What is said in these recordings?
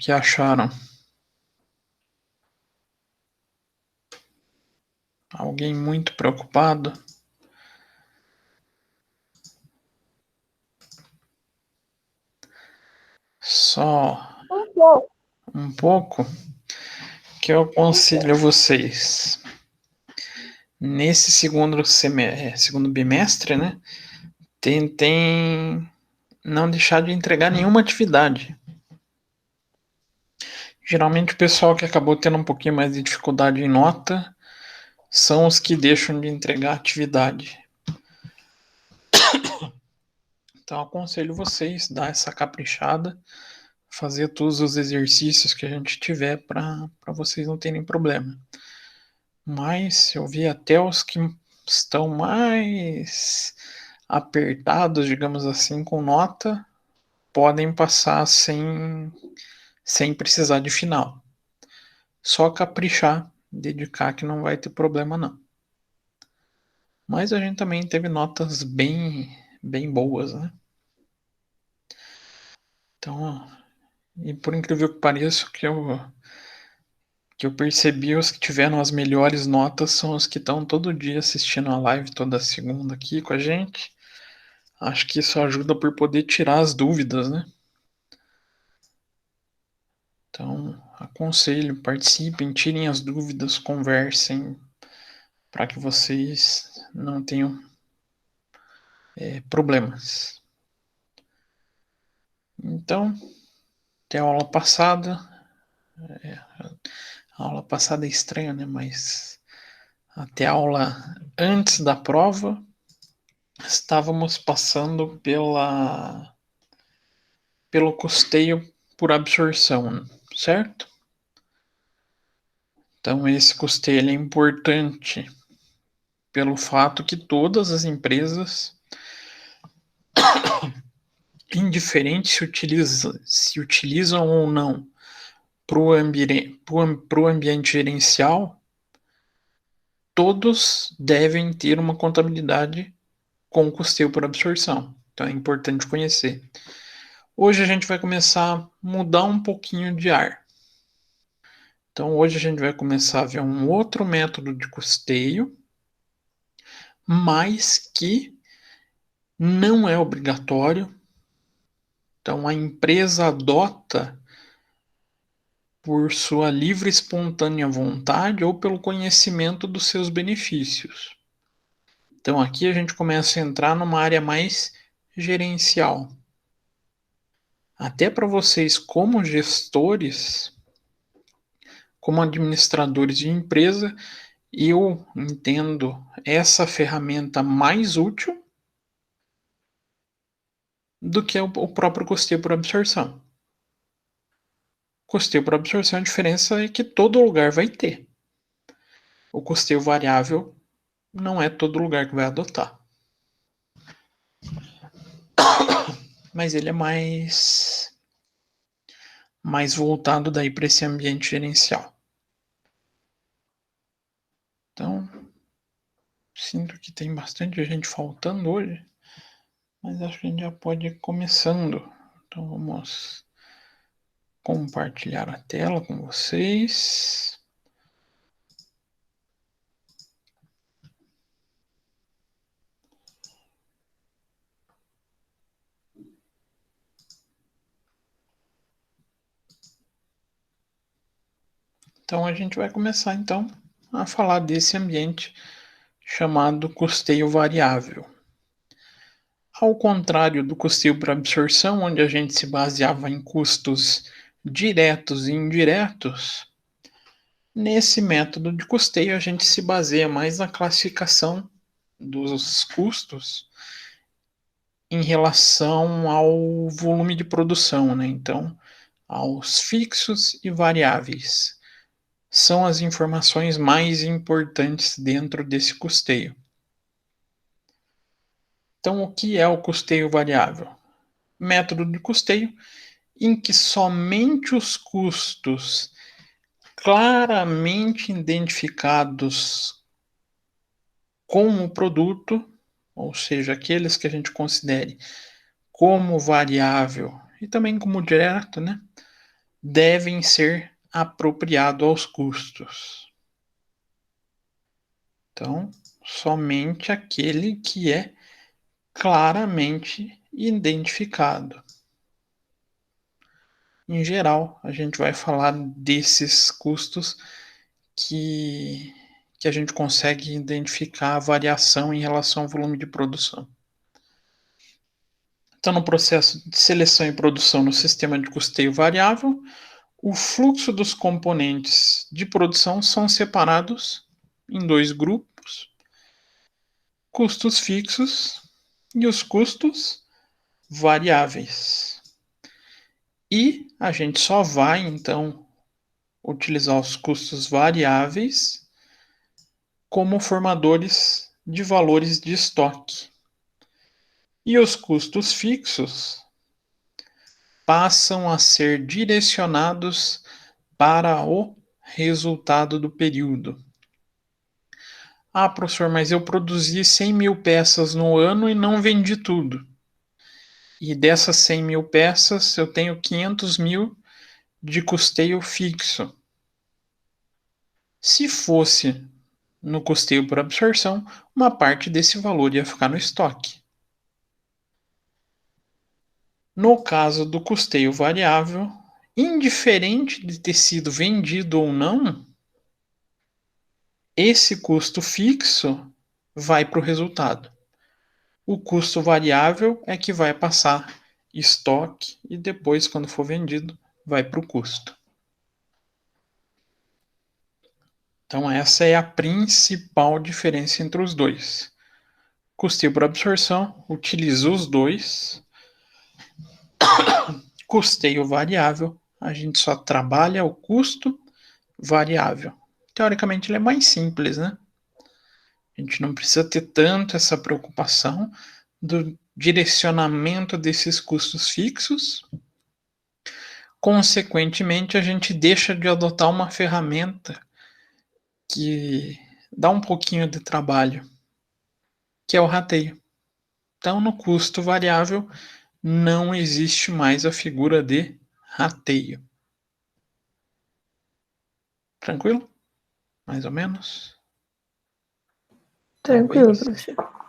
Que acharam? Alguém muito preocupado? Só Um pouco. um pouco? Que eu aconselho vocês nesse segundo bimestre, né? Tentem não deixar de entregar nenhuma atividade. Geralmente o pessoal que acabou tendo um pouquinho mais de dificuldade em nota são os que deixam de entregar atividade. Então aconselho vocês dar essa caprichada, fazer todos os exercícios que a gente tiver para vocês não terem problema. Mas eu vi até os que estão mais apertados, digamos assim, com nota, podem passar sem precisar de final. Só caprichar, dedicar que não vai ter problema não. Mas a gente também teve notas bem boas, né? Então, e por incrível que pareça, que eu percebi, os que tiveram as melhores notas são os que estão todo dia assistindo a live toda segunda aqui com a gente. Acho que isso ajuda por poder tirar as dúvidas, né? Então, aconselho, participem, tirem as dúvidas, conversem, para que vocês não tenham problemas. Então, até a aula passada, a aula passada é estranha, né? Mas até a aula antes da prova, estávamos passando pelo custeio por absorção, certo? Então, esse custeio ele é importante pelo fato que todas as empresas, indiferente se utilizam ou não para o ambiente gerencial, todos devem ter uma contabilidade com custeio por absorção. Então é importante conhecer. Hoje a gente vai começar a mudar um pouquinho de ar. Então hoje a gente vai começar a ver um outro método de custeio, mas que não é obrigatório. Então a empresa adota por sua livre e espontânea vontade ou pelo conhecimento dos seus benefícios. Então aqui a gente começa a entrar numa área mais gerencial. Até para vocês, como gestores, como administradores de empresa, eu entendo essa ferramenta mais útil do que o próprio custeio por absorção. Custeio por absorção, a diferença é que todo lugar vai ter. O custeio variável não é todo lugar que vai adotar. Mas ele é mais voltado daí para esse ambiente gerencial. Então, sinto que tem bastante gente faltando hoje, mas acho que a gente já pode ir começando. Então vamos compartilhar a tela com vocês. Então a gente vai começar então a falar desse ambiente chamado custeio variável. Ao contrário do custeio por absorção, onde a gente se baseava em custos diretos e indiretos, nesse método de custeio a gente se baseia mais na classificação dos custos em relação ao volume de produção, né? Então, aos fixos e variáveis. São as informações mais importantes dentro desse custeio. Então, o que é o custeio variável? Método de custeio em que somente os custos claramente identificados com o produto, ou seja, aqueles que a gente considere como variável e também como direto, né? devem ser apropriados aos custos. Então, somente aquele que é claramente identificado. Em geral, a gente vai falar desses custos que, que a gente consegue identificar a variação em relação ao volume de produção. Então, no processo de seleção e produção no sistema de custeio variável, o fluxo dos componentes de produção são separados em dois grupos: custos fixos e os custos variáveis. E a gente só vai, então, utilizar os custos variáveis como formadores de valores de estoque. E os custos fixos passam a ser direcionados para o resultado do período. Ah, professor, mas eu produzi 100 mil peças no ano e não vendi tudo. E dessas 100 mil peças, eu tenho 500 mil de custeio fixo. Se fosse no custeio por absorção, uma parte desse valor ia ficar no estoque. No caso do custeio variável, indiferente de ter sido vendido ou não, esse custo fixo vai para o resultado. O custo variável é que vai passar estoque e depois, quando for vendido, vai para o custo. Então, essa é a principal diferença entre os dois. Custeio por absorção utiliza os dois. Custeio variável, a gente só trabalha o custo variável. Teoricamente, ele é mais simples, né? A gente não precisa ter tanto essa preocupação do direcionamento desses custos fixos. Consequentemente, a gente deixa de adotar uma ferramenta que dá um pouquinho de trabalho, que é o rateio. Então, no custo variável, não existe mais a figura de rateio. Tranquilo? Mais ou menos? Tranquilo, Talvez. professor.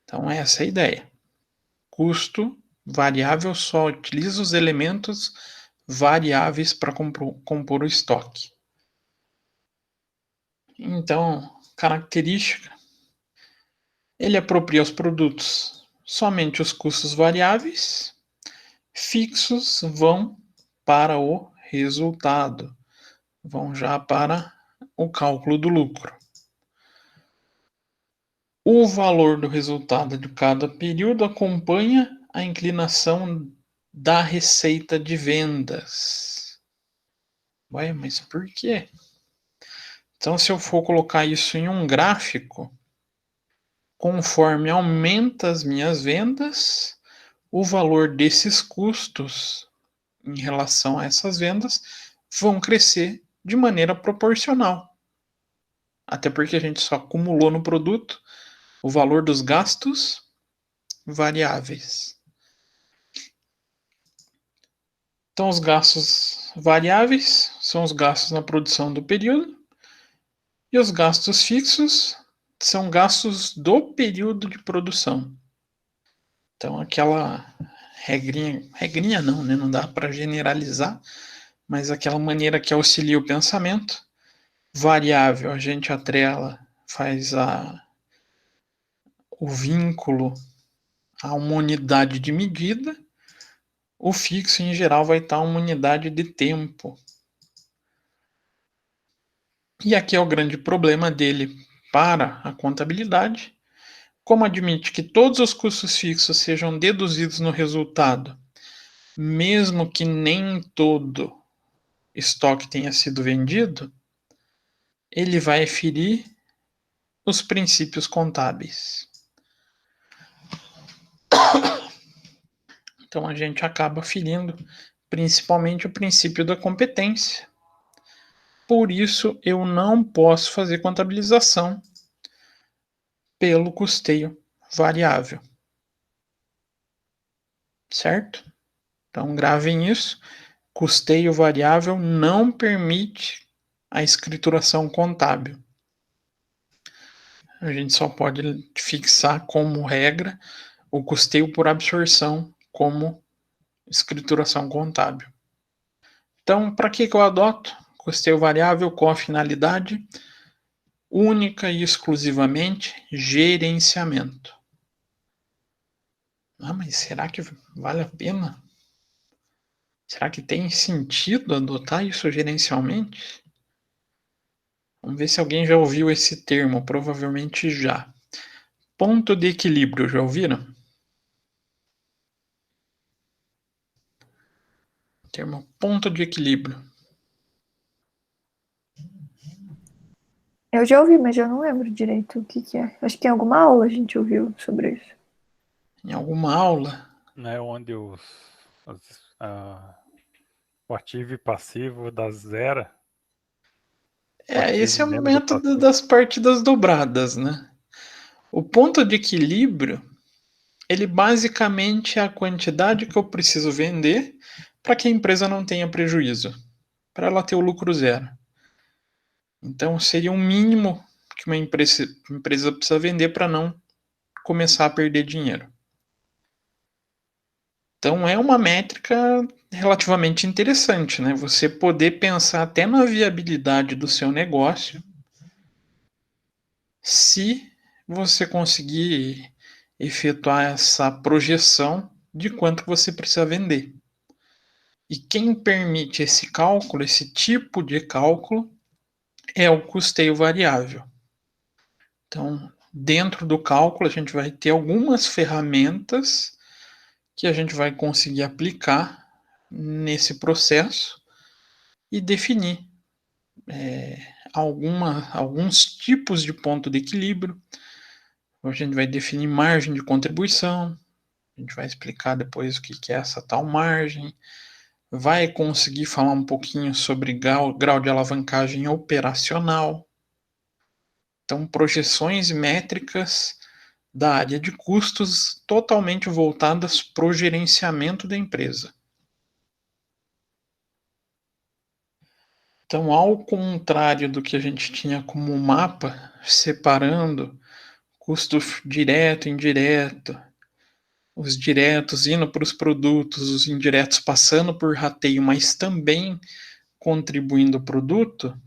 Então, essa é a ideia. Custo variável só utiliza os elementos variáveis para compor o estoque. Então, característica: ele apropria aos produtos somente os custos variáveis, fixos vão para o resultado, vão já para o cálculo do lucro. O valor do resultado de cada período acompanha a inclinação da receita de vendas. Ué, mas por quê? Então, se eu for colocar isso em um gráfico, conforme aumenta as minhas vendas, o valor desses custos em relação a essas vendas vão crescer de maneira proporcional. Até porque a gente só acumulou no produto o valor dos gastos variáveis. Então, os gastos variáveis são os gastos na produção do período, e os gastos fixos são gastos do período de produção. Então, aquela regrinha não, né? Não dá para generalizar, mas aquela maneira que auxilia o pensamento. Variável, a gente atrela, faz o vínculo a uma unidade de medida. O fixo, em geral, vai estar uma unidade de tempo. E aqui é o grande problema dele para a contabilidade. Como admite que todos os custos fixos sejam deduzidos no resultado, mesmo que nem todo estoque tenha sido vendido, ele vai ferir os princípios contábeis. Então a gente acaba ferindo principalmente o princípio da competência. Por isso eu não posso fazer contabilização pelo custeio variável. Certo? Então gravem isso. custeio variável não permite a escrituração contábil. A gente só pode fixar como regra o custeio por absorção como escrituração contábil. Então, para que eu adoto custeio variável com a finalidade única e exclusivamente gerenciamento? Mas será que vale a pena? Será que tem sentido adotar isso gerencialmente? Vamos ver se alguém já ouviu esse termo, provavelmente já. Ponto de equilíbrio, já ouviram? O termo ponto de equilíbrio. Eu já ouvi, mas eu não lembro direito o que que é. Acho que em alguma aula a gente ouviu sobre isso. Em alguma aula, Né, onde o ativo e passivo da zero, o esse ativo é o menos o método passivo. das partidas dobradas, né? O ponto de equilíbrio, ele basicamente é a quantidade que eu preciso vender para que a empresa não tenha prejuízo, para ela ter o lucro zero. Então, seria o mínimo que uma empresa precisa vender para não começar a perder dinheiro. Então, é uma métrica relativamente interessante, né? Você poder pensar até na viabilidade do seu negócio se você conseguir efetuar essa projeção de quanto você precisa vender. E quem permite esse cálculo, esse tipo de cálculo, é o custeio variável. Então, dentro do cálculo, a gente vai ter algumas ferramentas que a gente vai conseguir aplicar nesse processo e definir alguns tipos de ponto de equilíbrio. A gente vai definir margem de contribuição, a gente vai explicar depois o que é essa tal margem, vai conseguir falar um pouquinho sobre grau de alavancagem operacional. Então, projeções métricas da área de custos totalmente voltadas para o gerenciamento da empresa. Então, ao contrário do que a gente tinha como mapa, separando custo direto, indireto, os diretos indo para os produtos, os indiretos passando por rateio, mas também contribuindo o produto,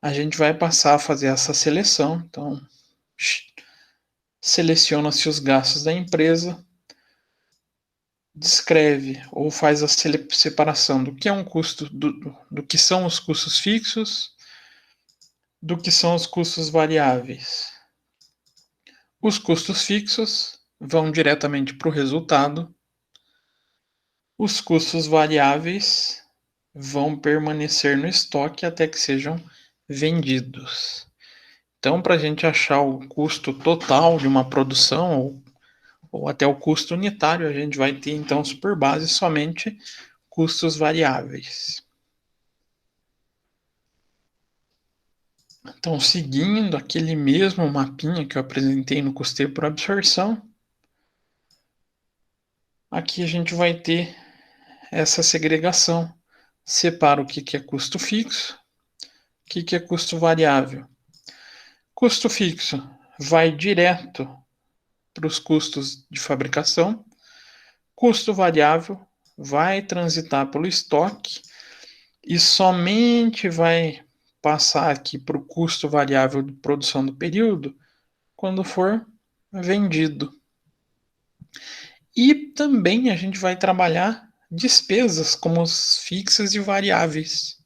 a gente vai passar a fazer essa seleção. Então, seleciona-se os gastos da empresa, descreve ou faz a separação do que é um custo, do que são os custos fixos, do que são os custos variáveis. Os custos fixos vão diretamente para o resultado, os custos variáveis vão permanecer no estoque até que sejam vendidos. Então, para a gente achar o custo total de uma produção ou até o custo unitário, a gente vai ter então por base somente custos variáveis. Então, seguindo aquele mesmo mapinha que eu apresentei no custeio por absorção, aqui a gente vai ter essa segregação. Separa o que é custo fixo, o que é custo variável. Custo fixo vai direto para os custos de fabricação, custo variável vai transitar pelo estoque e somente vai passar aqui para o custo variável de produção do período quando for vendido. E também a gente vai trabalhar despesas como fixas e variáveis.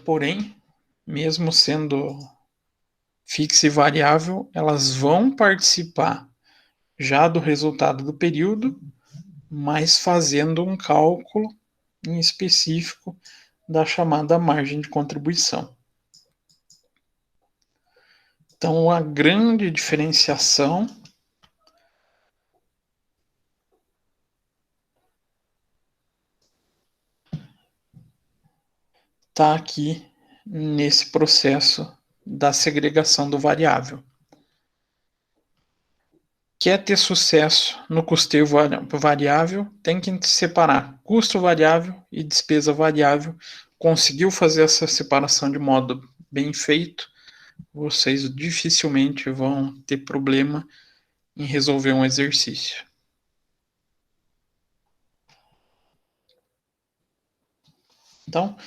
Porém, mesmo sendo fixa e variável, elas vão participar já do resultado do período, mas fazendo um cálculo em específico da chamada margem de contribuição. Então, a grande diferenciação está aqui nesse processo da segregação do variável. Quer ter sucesso no custeio variável, tem que separar custo variável e despesa variável. Conseguiu fazer essa separação de modo bem feito, vocês dificilmente vão ter problema em resolver um exercício. Então,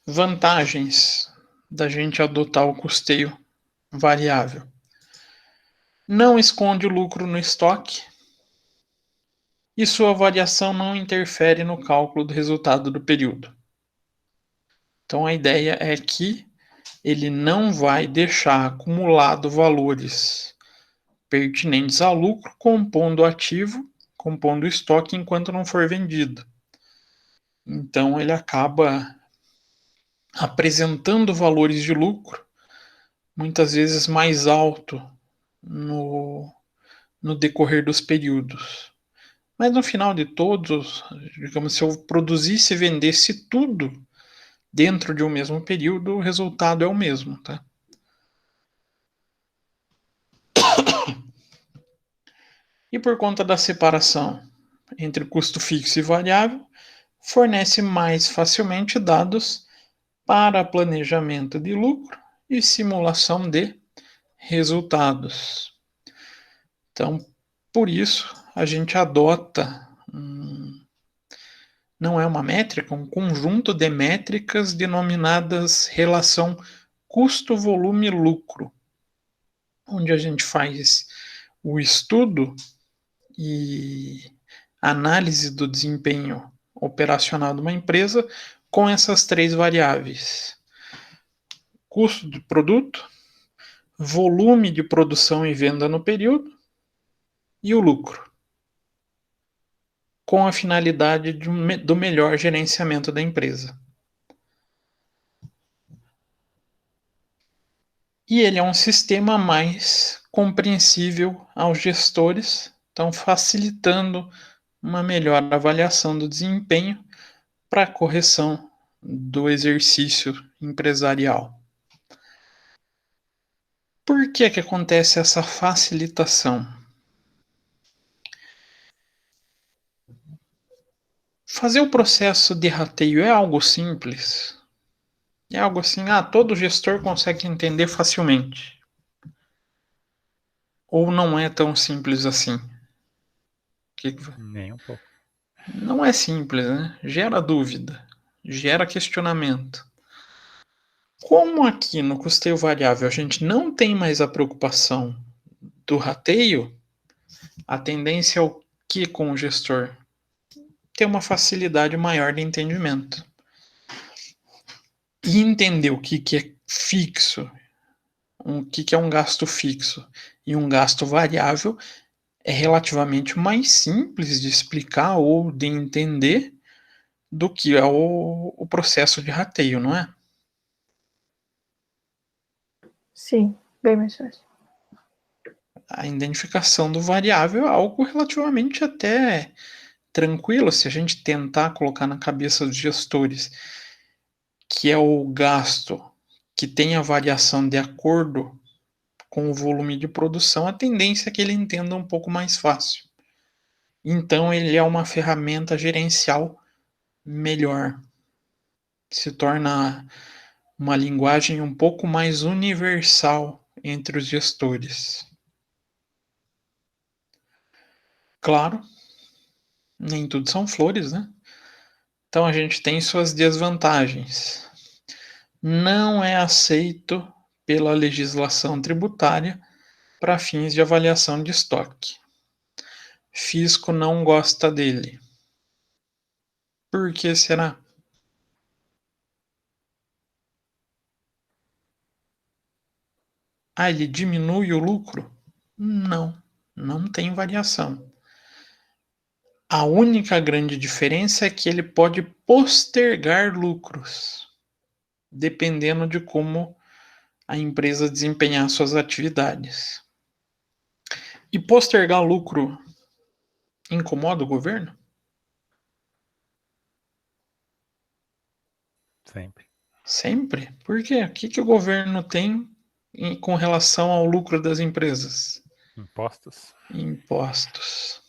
vantagens da gente adotar o custeio variável. Não esconde o lucro no estoque e sua variação não interfere no cálculo do resultado do período. Então, a ideia é que ele não vai deixar acumulado valores pertinentes ao lucro, compondo o ativo, compondo o estoque enquanto não for vendido. Então, ele acaba apresentando valores de lucro, muitas vezes mais alto no decorrer dos períodos. Mas no final de todos, digamos, se eu produzisse e vendesse tudo dentro de um mesmo período, o resultado é o mesmo, tá? E por conta da separação entre custo fixo e variável, fornece mais facilmente dados para planejamento de lucro e simulação de resultados. Então, por isso, a gente adota, não é uma métrica, um conjunto de métricas denominadas relação custo-volume-lucro, onde a gente faz o estudo e análise do desempenho operacional de uma empresa com essas três variáveis: custo de produto, volume de produção e venda no período e o lucro, com a finalidade do melhor gerenciamento da empresa. E ele é um sistema mais compreensível aos gestores, então facilitando uma melhor avaliação do desempenho para a correção do exercício empresarial. Por que acontece essa facilitação? Fazer o processo de rateio é algo simples. É algo assim, todo gestor consegue entender facilmente. Ou não é tão simples assim? Nem um pouco. Não é simples, né? Gera dúvida, gera questionamento. Como aqui no custeio variável a gente não tem mais a preocupação do rateio, a tendência é o que com o gestor? Ter uma facilidade maior de entendimento. E entender o que é fixo, o que é um gasto fixo e um gasto variável é relativamente mais simples de explicar ou de entender do que é o processo de rateio, não é? Sim, bem mais fácil. A identificação do variável é algo relativamente até tranquilo se a gente tentar colocar na cabeça dos gestores que é o gasto que tem a variação de acordo com o volume de produção, a tendência é que ele entenda um pouco mais fácil. Então, ele é uma ferramenta gerencial melhor. Se torna uma linguagem um pouco mais universal entre os gestores. Claro, nem tudo são flores, né? Então a gente tem suas desvantagens. Não é aceito pela legislação tributária para fins de avaliação de estoque. Fisco não gosta dele. Por que será? Ele diminui o lucro? Não, não tem variação. A única grande diferença é que ele pode postergar lucros, dependendo de como a empresa desempenhar suas atividades. E postergar lucro incomoda o governo? Sempre. Sempre. Por quê? O que o governo tem com relação ao lucro das empresas? Impostos. Impostos.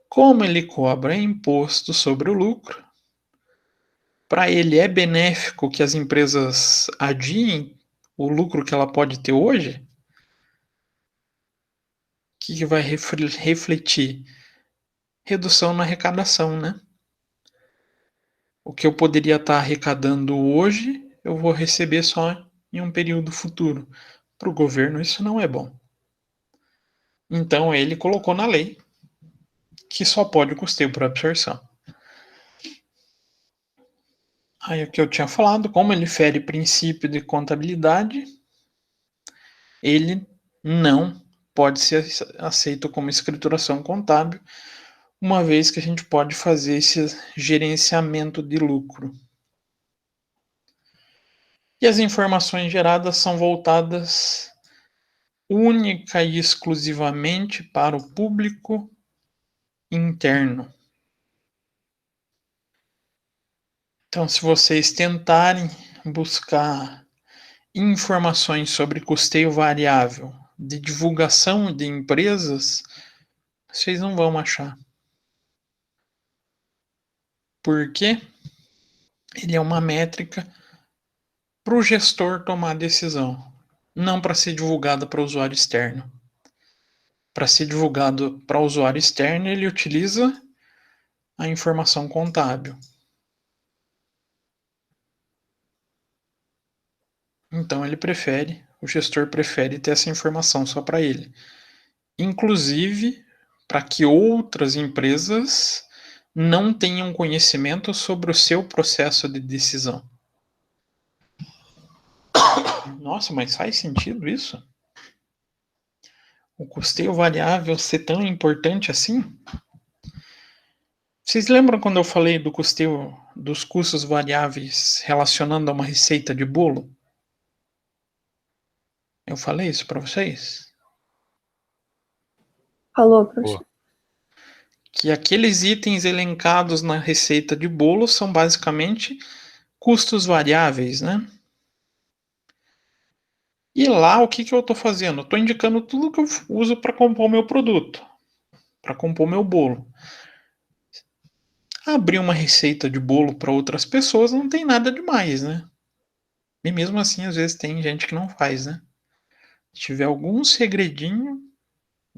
Como ele cobra imposto sobre o lucro, para ele é benéfico que as empresas adiem o lucro que ela pode ter hoje? O que vai refletir? Redução na arrecadação, né? O que eu poderia estar arrecadando hoje, eu vou receber só em um período futuro. Para o governo, isso não é bom. Então, ele colocou na lei que só pode o custeio por absorção. Aí, o que eu tinha falado, como ele fere princípio de contabilidade, ele não pode ser aceito como escrituração contábil, uma vez que a gente pode fazer esse gerenciamento de lucro. E as informações geradas são voltadas única e exclusivamente para o público interno. Então, se vocês tentarem buscar informações sobre custeio variável de divulgação de empresas, vocês não vão achar. Porque ele é uma métrica para o gestor tomar decisão, não para ser divulgada para o usuário externo. Para ser divulgado para o usuário externo, ele utiliza a informação contábil. Então o gestor prefere ter essa informação só para ele. Inclusive, para que outras empresas não tenham conhecimento sobre o seu processo de decisão. Nossa, mas faz sentido isso? O custeio variável ser tão importante assim? Vocês lembram quando eu falei do custeio dos custos variáveis relacionando a uma receita de bolo? Eu falei isso para vocês? Falou, professor. Que aqueles itens elencados na receita de bolo são basicamente custos variáveis, né? E lá o que eu estou fazendo? Estou indicando tudo que eu uso para compor meu produto, para compor meu bolo. Abrir uma receita de bolo para outras pessoas não tem nada demais, né? E mesmo assim, às vezes tem gente que não faz, né? Se tiver algum segredinho,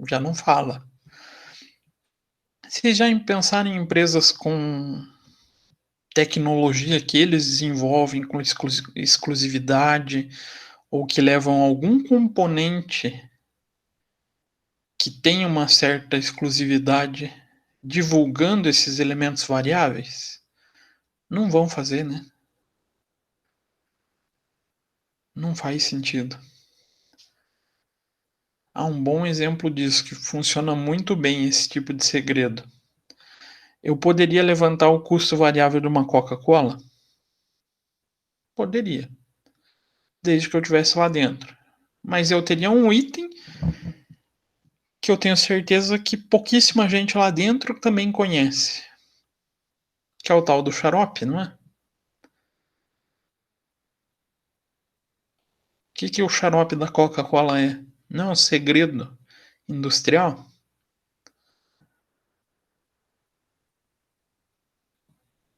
já não fala. Se já pensar em empresas com tecnologia que eles desenvolvem com exclusividade ou que levam algum componente que tem uma certa exclusividade divulgando esses elementos variáveis, não vão fazer, né? Não faz sentido. Há um bom exemplo disso que funciona muito bem esse tipo de segredo. Eu poderia levantar o custo variável de uma Coca-Cola? Poderia, desde que eu estivesse lá dentro. Mas eu teria um item que eu tenho certeza que pouquíssima gente lá dentro também conhece, que é o tal do xarope, não é? O que o xarope da Coca-Cola é? Não é um segredo industrial?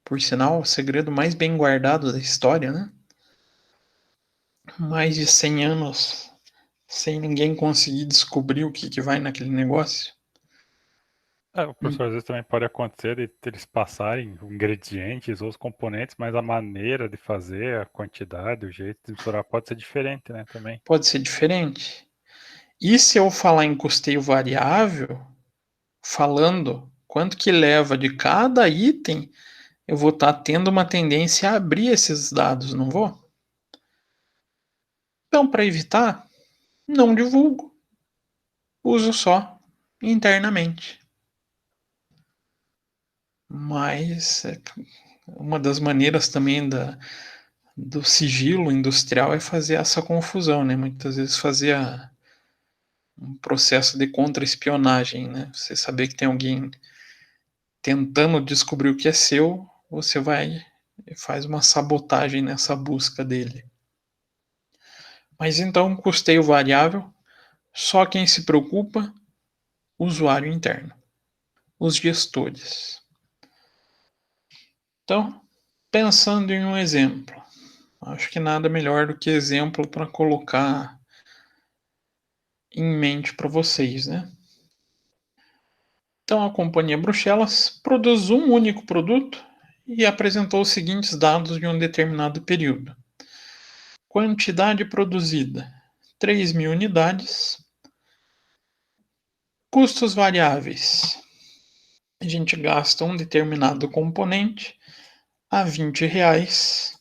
Por sinal, o segredo mais bem guardado da história, né? Mais de 100 anos sem ninguém conseguir descobrir o que vai naquele negócio. O professor, às vezes também pode acontecer de eles passarem ingredientes ou os componentes, mas a maneira de fazer, a quantidade, o jeito de misturar pode ser diferente, né, também. Pode ser diferente. E se eu falar em custeio variável, falando quanto que leva de cada item, eu vou estar tendo uma tendência a abrir esses dados, não vou? Então, para evitar, não divulgo. Uso só internamente. Mas uma das maneiras também do sigilo industrial é fazer essa confusão, né? Muitas vezes fazer um processo de contra-espionagem, né? Você saber que tem alguém tentando descobrir o que é seu, você vai e faz uma sabotagem nessa busca dele. Mas então, custeio variável Só quem se preocupa, o usuário interno, os gestores. Então, pensando em um exemplo, acho que nada melhor do que exemplo para colocar em mente para vocês, né? Então, a companhia Bruxelas produz um único produto e apresentou os seguintes dados de um determinado período. Quantidade produzida, 3.000 unidades. Custos variáveis. A gente gasta um determinado componente a R$ 20,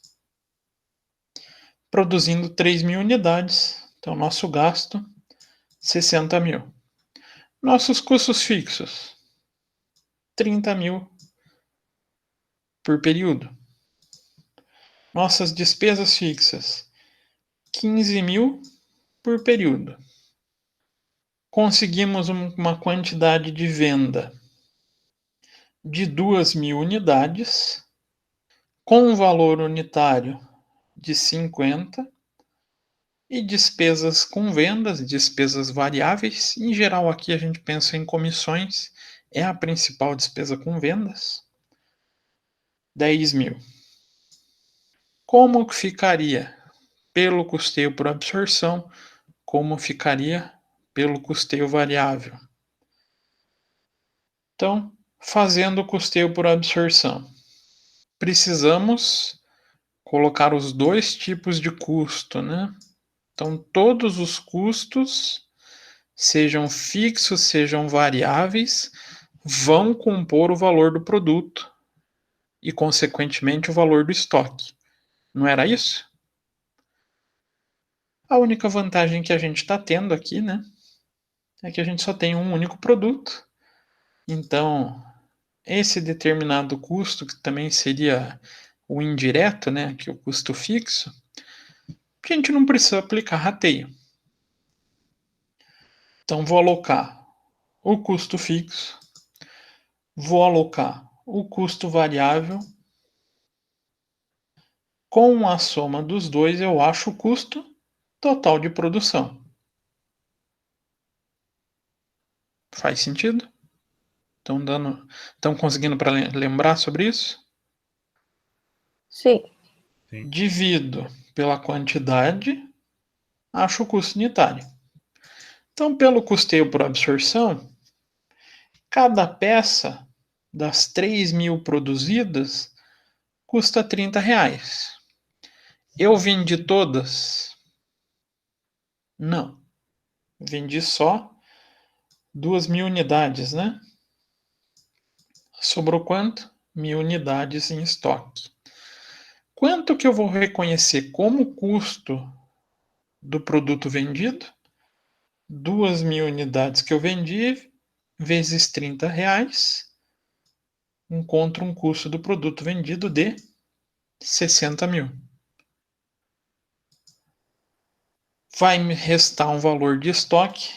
produzindo 3.000 unidades. Então, nosso gasto, 60 mil. Nossos custos fixos, 30 mil por período. Nossas despesas fixas, 15 mil por período. Conseguimos uma quantidade de venda de 2.000 unidades, com um valor unitário de 50 e despesas com vendas, despesas variáveis. Em geral, aqui a gente pensa em comissões, é a principal despesa com vendas, 10 mil. Como ficaria pelo custeio por absorção? Como ficaria pelo custeio variável? Então, fazendo o custeio por absorção, precisamos colocar os dois tipos de custo, né? Então, todos os custos, sejam fixos, sejam variáveis, vão compor o valor do produto e, consequentemente, o valor do estoque. Não era isso? A única vantagem que a gente está tendo aqui, né, é que a gente só tem um único produto. Então, esse determinado custo, que também seria o indireto, né, que é o custo fixo, a gente não precisa aplicar rateio. Então, vou alocar o custo fixo, vou alocar o custo variável. Com a soma dos dois, eu acho o custo total de produção. Faz sentido? Estão conseguindo para lembrar sobre isso? Sim. Sim. Divido pela quantidade, acho o custo unitário. Então, pelo custeio por absorção, cada peça das 3.000 produzidas custa R$ 30. Eu vendi todas? Não. Vendi só 2.000 unidades, né? Sobrou quanto? 1.000 unidades em estoque. Quanto que eu vou reconhecer como custo do produto vendido? 2.000 unidades que eu vendi, vezes R$ 30, encontro um custo do produto vendido de 60 mil. Vai me restar um valor de estoque,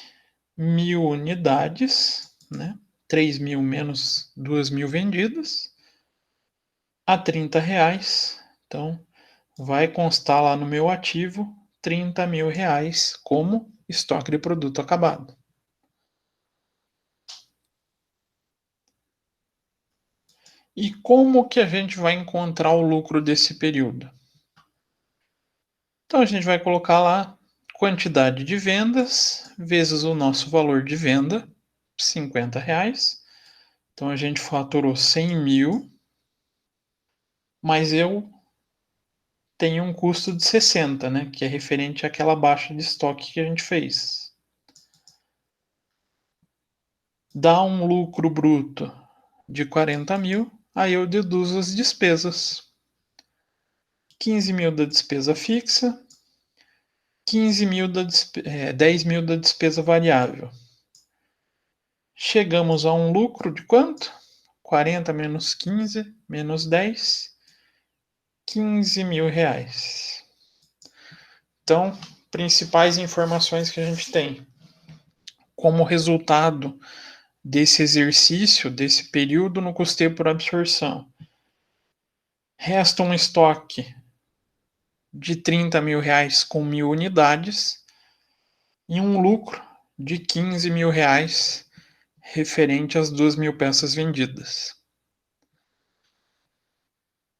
1.000 unidades, né? 3.000 menos 2.000 vendidas, a R$ 30. Então, vai constar lá no meu ativo R$ 30 mil como estoque de produto acabado. E como que a gente vai encontrar o lucro desse período? Então a gente vai colocar lá quantidade de vendas vezes o nosso valor de venda, R$ 50. Então a gente faturou 100 mil, mas eu tenho um custo de 60, né? Que é referente àquela baixa de estoque que a gente fez. Dá um lucro bruto de 40 mil, aí eu deduzo as despesas. 15 mil da despesa fixa, 15 mil 10 mil da despesa variável. Chegamos a um lucro de quanto? 40 menos 15 menos 10, R$ 15 mil. Então, principais informações que a gente tem. Como resultado desse exercício, desse período no custeio por absorção, resta um estoque de R$ 30 mil com 1.000 unidades e um lucro de R$ 15.000 referente às 2.000 peças vendidas.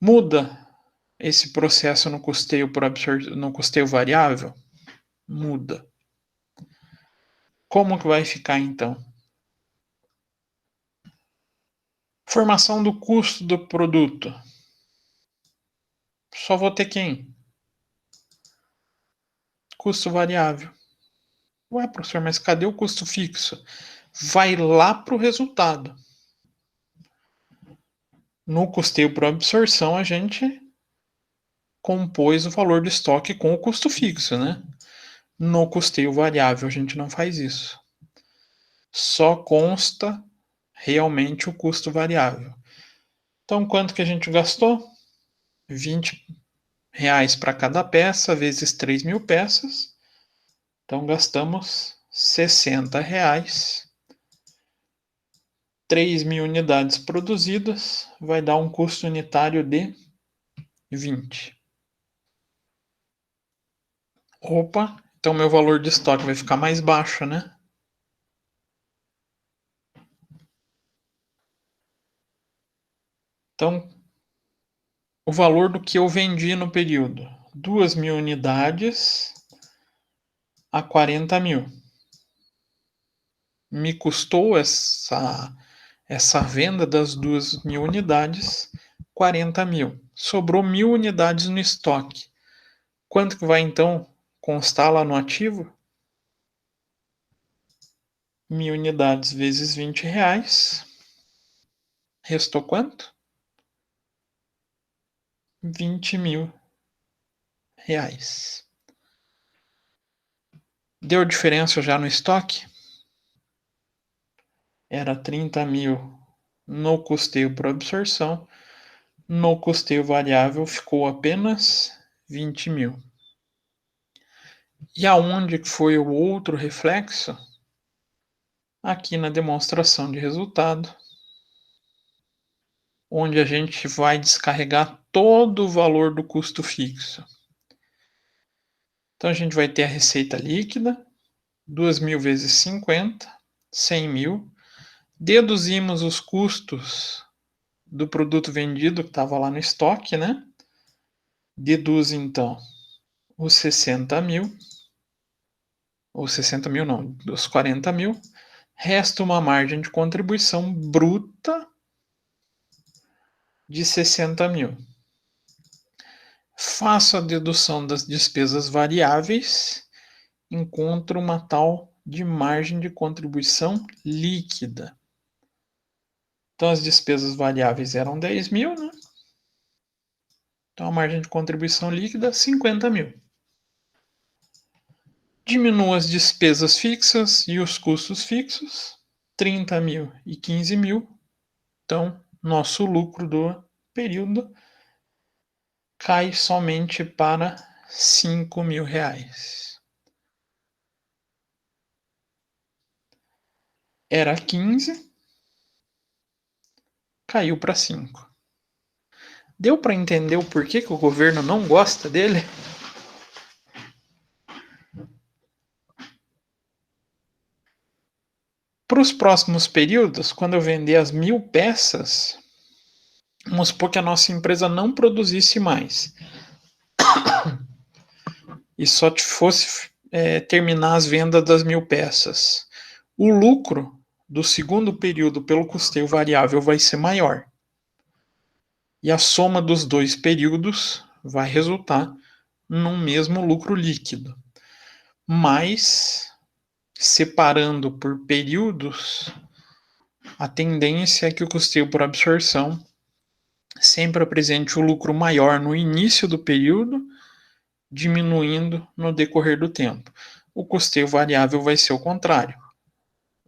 Muda esse processo no custeio no custeio variável? Muda. Como que vai ficar então? Formação do custo do produto. Só vou ter quem? Custo variável. Ué, professor, mas cadê o custo fixo? Vai lá para o resultado. No custeio por absorção, a gente compôs o valor do estoque com o custo fixo, né? No custeio variável, a gente não faz isso. Só consta realmente o custo variável. Então, quanto que a gente gastou? R$ 20 para cada peça, vezes 3.000 peças. Então, gastamos R$ 60. 3.000 unidades produzidas vai dar um custo unitário de 20. Opa, então meu valor de estoque vai ficar mais baixo, né? Então, o valor do que eu vendi no período: 2.000 unidades a 40.000. Me custou essa venda das 2.000 unidades 40.000. Sobrou 1.000 unidades no estoque. Quanto que vai então constar lá no ativo? 1.000 unidades vezes R$ 20. Restou quanto? R$ 20.000. Deu diferença já no estoque? Era 30.000 no custeio por absorção. No custeio variável ficou apenas 20.000. E aonde que foi o outro reflexo? Aqui na demonstração de resultado, onde a gente vai descarregar todo o valor do custo fixo. Então a gente vai ter a receita líquida, 2.000 vezes 50, 100.000. Deduzimos os custos do produto vendido que estava lá no estoque, né? Deduz então os 60.000, ou 60.000 não, os 40.000. Resta uma margem de contribuição bruta de 60.000. Faço a dedução das despesas variáveis, encontro uma tal de margem de contribuição líquida. Então, as despesas variáveis eram 10.000, né? Então, a margem de contribuição líquida, 50.000. Diminuo as despesas fixas e os custos fixos, 30.000 e 15.000. Então, nosso lucro do período cai somente para R$ 5.000. Era 15, caiu para 5. Deu para entender o porquê que o governo não gosta dele? Para os próximos períodos, quando eu vender as 1.000 peças, vamos supor que a nossa empresa não produzisse mais e só fosse terminar as vendas das 1.000 peças. O lucro do segundo período pelo custeio variável vai ser maior. E a soma dos dois períodos vai resultar num mesmo lucro líquido. Mas, separando por períodos, a tendência é que o custeio por absorção sempre apresente o lucro maior no início do período, diminuindo no decorrer do tempo. O custeio variável vai ser o contrário.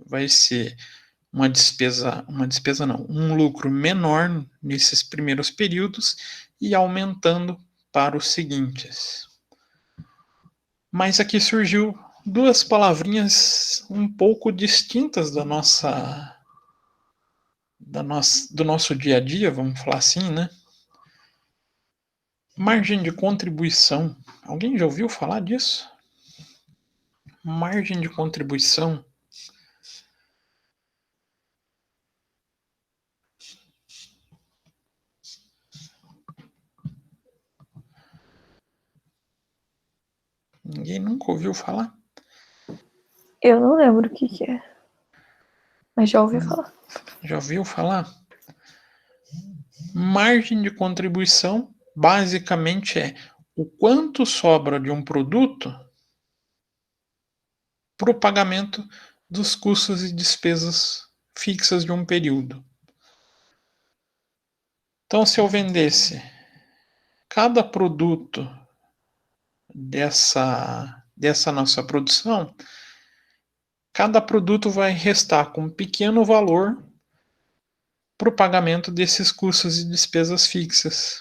Vai ser uma despesa não, um lucro menor nesses primeiros períodos e aumentando para os seguintes. Mas aqui surgiu duas palavrinhas um pouco distintas do nosso dia a dia, vamos falar assim, né? Margem de contribuição. Alguém já ouviu falar disso? margem de contribuição ninguém nunca ouviu falar? Eu não lembro o que é. Mas já ouvi falar. Já ouviu falar? Margem de contribuição basicamente é o quanto sobra de um produto para o pagamento dos custos e despesas fixas de um período. Então, se eu vendesse cada produto dessa nossa produção, cada produto vai restar com um pequeno valor para o pagamento desses custos e despesas fixas.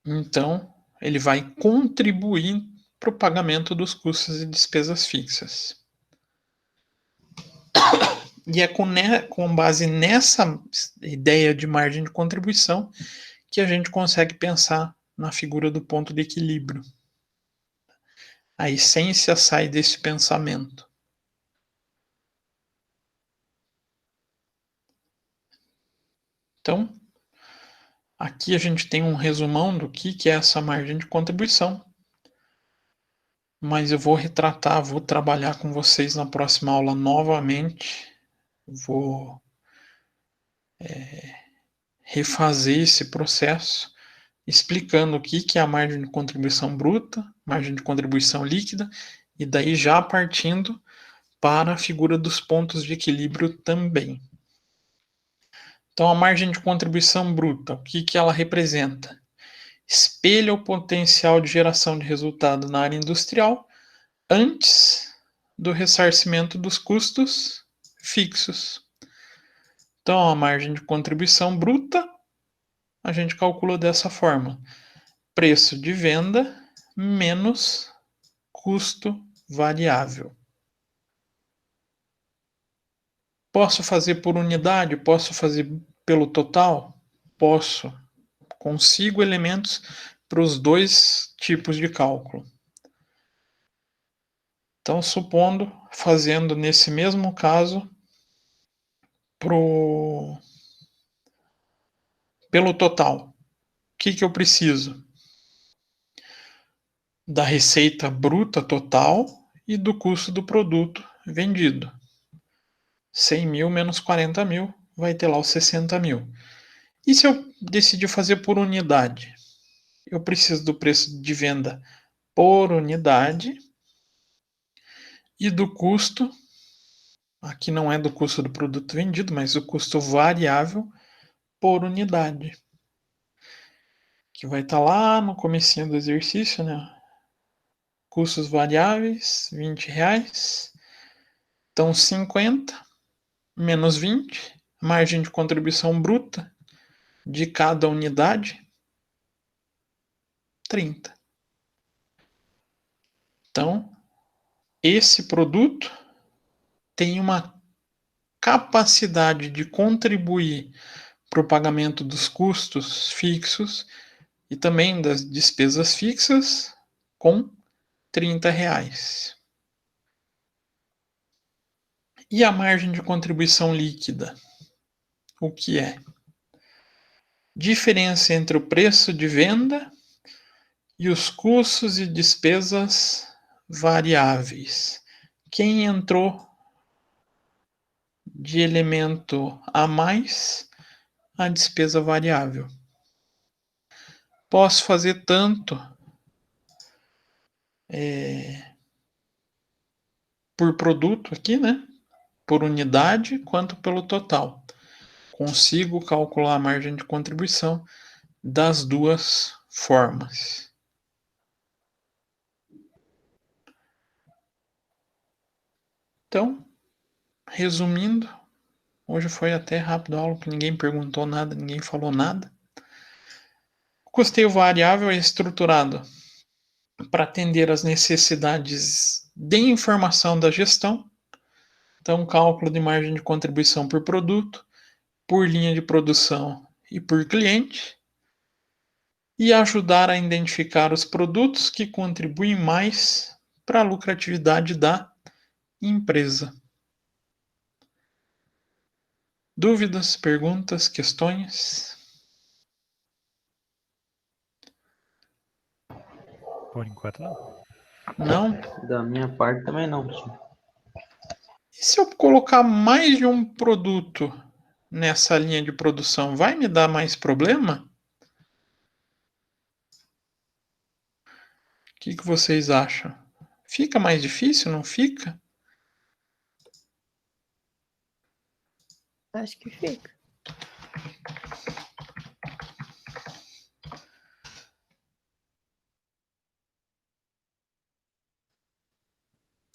Então, ele vai contribuir para o pagamento dos custos e despesas fixas. E é com base nessa ideia de margem de contribuição que a gente consegue pensar na figura do ponto de equilíbrio. A essência sai desse pensamento. Então, aqui a gente tem um resumão do que é essa margem de contribuição. Mas eu vou retratar, vou trabalhar com vocês na próxima aula novamente. Vou refazer esse processo, explicando o que é a margem de contribuição bruta, margem de contribuição líquida, e daí já partindo para a figura dos pontos de equilíbrio também. Então, a margem de contribuição bruta, o que ela representa? Espelha o potencial de geração de resultado na área industrial antes do ressarcimento dos custos fixos. Então, a margem de contribuição bruta, a gente calcula dessa forma: preço de venda menos custo variável. Posso fazer por unidade? Posso fazer pelo total? Posso. Consigo elementos para os dois tipos de cálculo. Então, supondo, fazendo nesse mesmo caso, pelo total, o que eu preciso? Da receita bruta total e do custo do produto vendido. 100 mil menos 40 mil, vai ter lá os 60 mil. E se eu decidir fazer por unidade? Eu preciso do preço de venda por unidade e do custo, aqui não é do custo do produto vendido, mas do custo variável por unidade. Que vai estar lá no comecinho do exercício, né? Custos variáveis, R$20. Então, 50 menos 20, margem de contribuição bruta de cada unidade, 30. Então, esse produto tem uma capacidade de contribuir para o pagamento dos custos fixos e também das despesas fixas com R$30. E a margem de contribuição líquida? O que é? Diferença entre o preço de venda e os custos e despesas variáveis. Quem entrou de elemento a mais, a despesa variável. Posso fazer tanto por produto aqui, né? Por unidade, quanto pelo total. Consigo calcular a margem de contribuição das duas formas. Então, resumindo, hoje foi até rápido a aula, que ninguém perguntou nada, ninguém falou nada. O custeio variável é estruturado para atender às necessidades de informação da gestão. Então, cálculo de margem de contribuição por produto, por linha de produção e por cliente. e ajudar a identificar os produtos que contribuem mais para a lucratividade da empresa. Dúvidas, perguntas, questões? Por enquanto, não. Não? Da minha parte também não. E se eu colocar mais de um produto nessa linha de produção, vai me dar mais problema? O que vocês acham? Fica mais difícil, não fica? Acho que fica.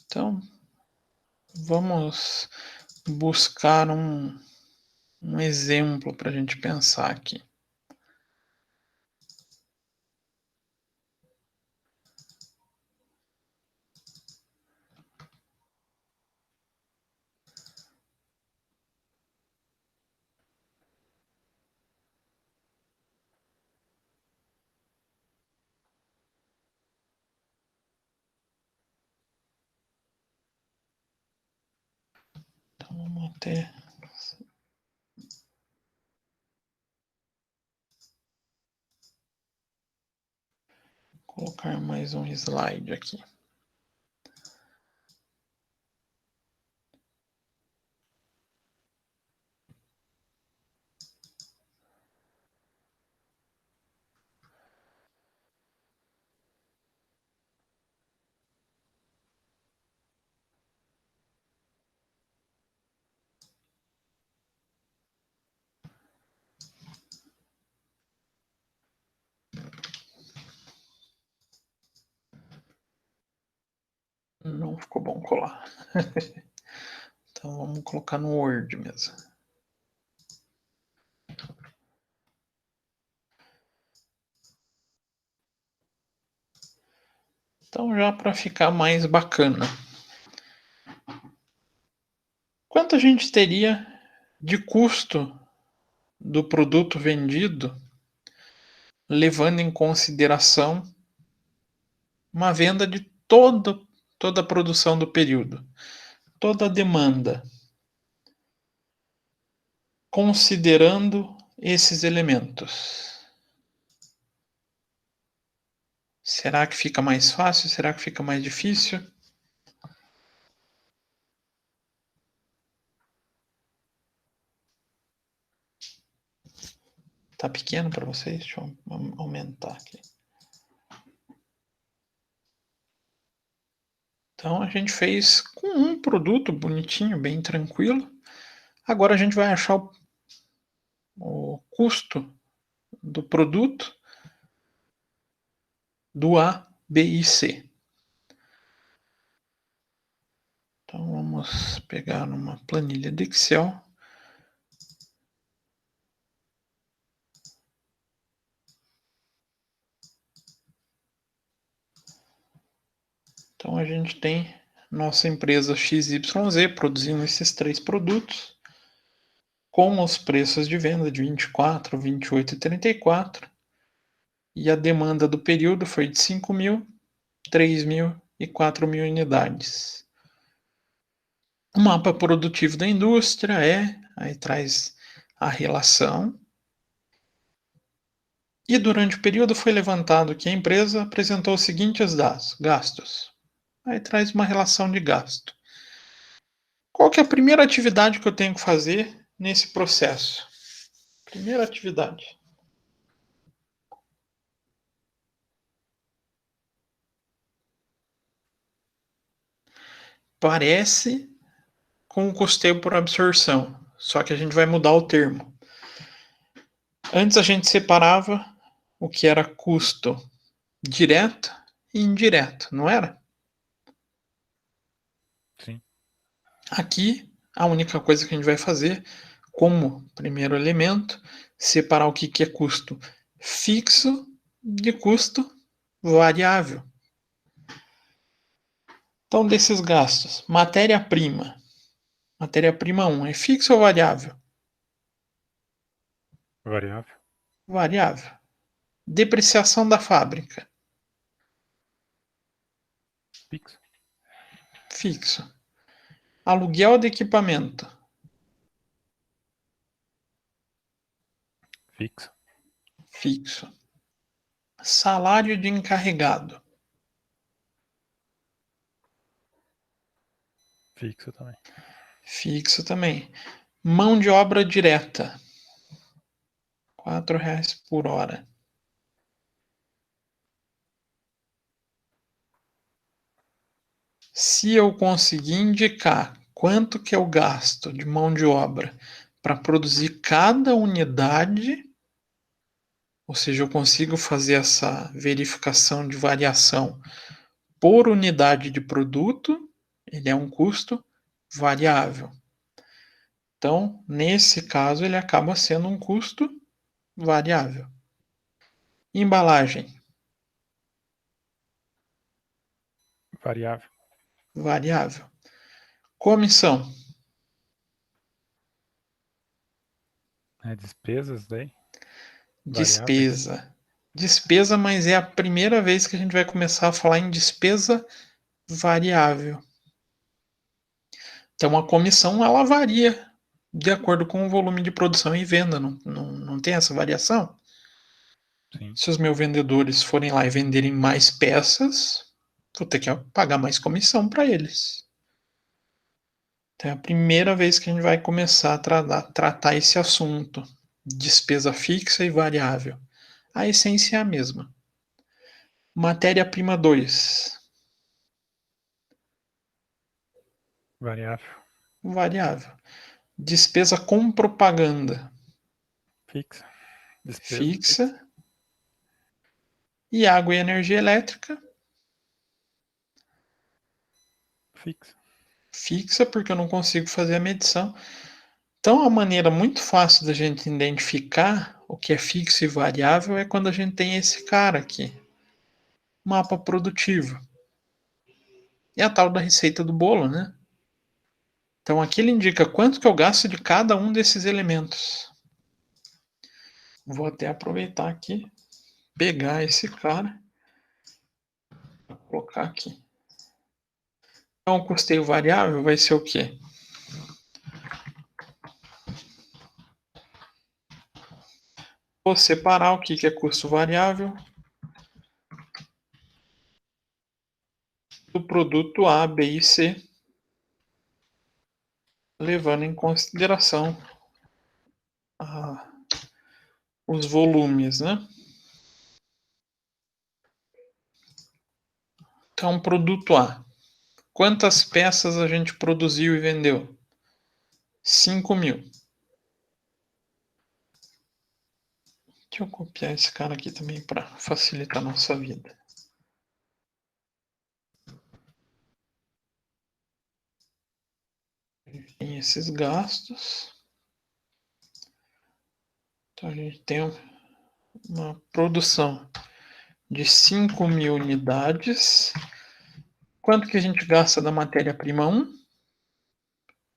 Então, vamos buscar um exemplo para a gente pensar aqui. Então, vamos até colocar mais um slide aqui. Não ficou bom colar. Então vamos colocar no Word mesmo. Então já para ficar mais bacana. Quanto a gente teria de custo do produto vendido, levando em consideração uma venda de toda a produção do período, toda a demanda, considerando esses elementos? Será que fica mais fácil? Será que fica mais difícil? Tá pequeno para vocês? Deixa eu aumentar aqui. Então a gente fez com um produto bonitinho, bem tranquilo. Agora a gente vai achar o custo do produto do A, B e C. Então vamos pegar numa planilha de Excel. Então a gente tem nossa empresa XYZ produzindo esses 3 produtos com os preços de venda de 24, 28 e 34. E a demanda do período foi de 5.000, 3.000 e 4.000 unidades. O mapa produtivo da indústria aí traz a relação. E durante o período foi levantado que a empresa apresentou os seguintes dados: gastos. Aí traz uma relação de gasto. Qual que é a primeira atividade que eu tenho que fazer nesse processo? Primeira atividade. Parece com o custeio por absorção, só que a gente vai mudar o termo. Antes a gente separava o que era custo direto e indireto, não era? Sim. Aqui, a única coisa que a gente vai fazer, como primeiro elemento, separar o que é custo fixo de custo variável. Então, desses gastos, matéria-prima. Matéria-prima 1 é fixa ou variável? Variável. Variável. Depreciação da fábrica. Fixo. Fixo. Aluguel de equipamento. Fixo. Fixo. Salário de encarregado. Fixo também. Fixo também. Mão de obra direta. R$ 4 por hora. Se eu conseguir indicar quanto que eu gasto de mão de obra para produzir cada unidade, ou seja, eu consigo fazer essa verificação de variação por unidade de produto, ele é um custo variável. Então, nesse caso, ele acaba sendo um custo variável. Embalagem. Variável. Variável. Comissão. Despesas daí? Despesa. Despesa, mas é a primeira vez que a gente vai começar a falar em despesa variável. Então, a comissão ela varia de acordo com o volume de produção e venda. Não tem essa variação? Sim. Se os meus vendedores forem lá e venderem mais peças, vou ter que pagar mais comissão para eles. Então, é a primeira vez que a gente vai começar a tratar esse assunto. Despesa fixa e variável. A essência é a mesma. Matéria-prima 2. Variável. Variável. Despesa com propaganda. Fixa. Despesa. Fixa. E água e energia elétrica. Fixa. Fixa, porque eu não consigo fazer a medição. Então, a maneira muito fácil da gente identificar o que é fixo e variável é quando a gente tem esse cara aqui. Mapa produtivo. É a tal da receita do bolo, né? Então, aqui ele indica quanto que eu gasto de cada um desses elementos. Vou até aproveitar aqui, pegar esse cara, colocar aqui. Então, o custeio variável vai ser o quê? Vou separar o que é custo variável do produto A, B e C, levando em consideração os volumes, né? Então, produto A. Quantas peças a gente produziu e vendeu? 5.000. Deixa eu copiar esse cara aqui também para facilitar a nossa vida. Tem esses gastos. Então, a gente tem uma produção de 5.000 unidades. Quanto que a gente gasta da matéria-prima 1?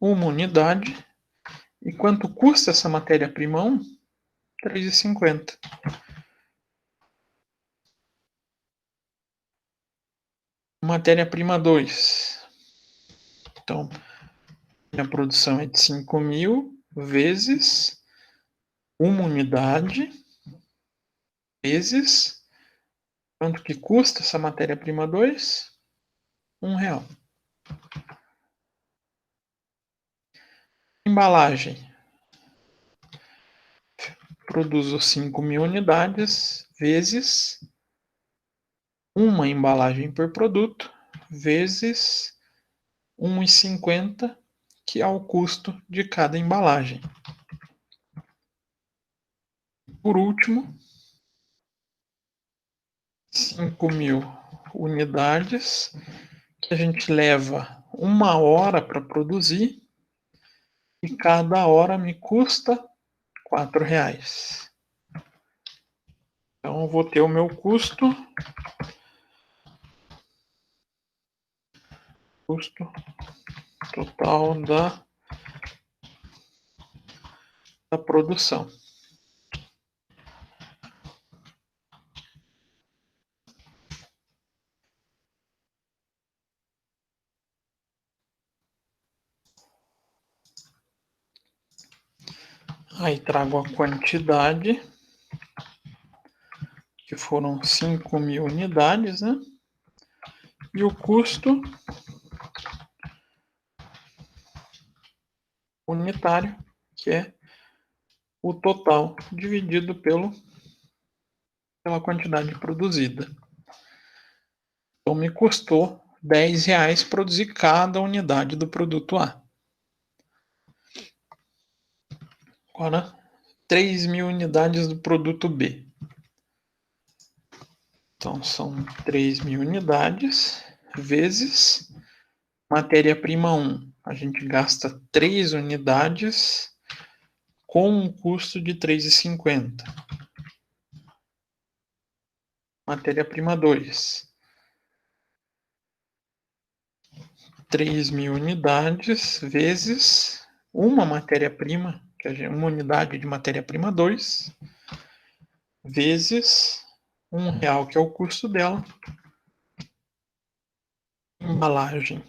Uma unidade. E quanto custa essa matéria-prima 1? R$ 3,50. Matéria-prima 2. Então, a produção é de 5.000 vezes uma unidade, vezes quanto que custa essa matéria-prima 2? R$ 1. Embalagem. Produzo 5.000 unidades, vezes uma embalagem por produto, vezes R$ 1,50, que é o custo de cada embalagem. Por último, 5.000 unidades, que a gente leva 1 hora para produzir, e cada hora me custa R$ 4. Então, eu vou ter o meu custo total da produção. Aí trago a quantidade, que foram 5.000 unidades, né? E o custo unitário, que é o total dividido pela quantidade produzida. Então, me custou R$10 produzir cada unidade do produto A. Agora, 3.000 unidades do produto B. Então, são 3.000 unidades vezes matéria-prima 1. A gente gasta 3 unidades com um custo de R$3,50. Matéria-prima 2. 3.000 unidades vezes uma matéria-prima, uma unidade de matéria-prima 2, vezes R$1, que é o custo dela. Embalagem,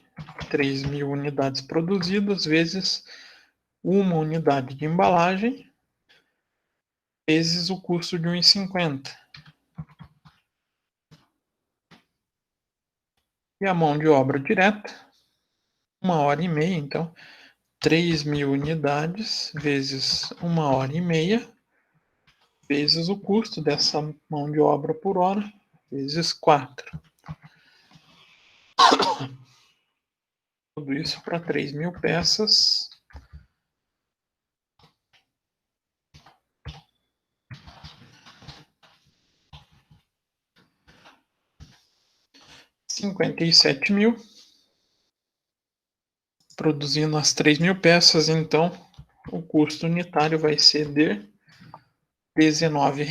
3.000 unidades produzidas, vezes uma unidade de embalagem, vezes o custo de R$1,50. E a mão de obra direta, 1h30, então, 3.000 unidades vezes 1h30, vezes o custo dessa mão de obra por hora, vezes 4. Tudo isso para 3.000 peças. R$57.000. Produzindo as 3.000 peças, então, o custo unitário vai ser de R$19.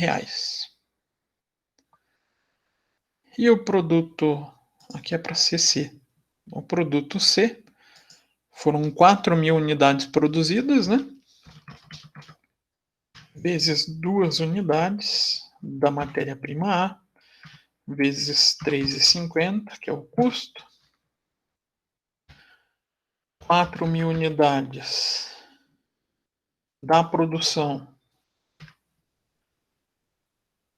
E o produto, aqui é para CC. O produto C, foram 4.000 unidades produzidas, né? Vezes 2 unidades da matéria-prima A, vezes R$3,50, que é o custo. 4.000 unidades da produção,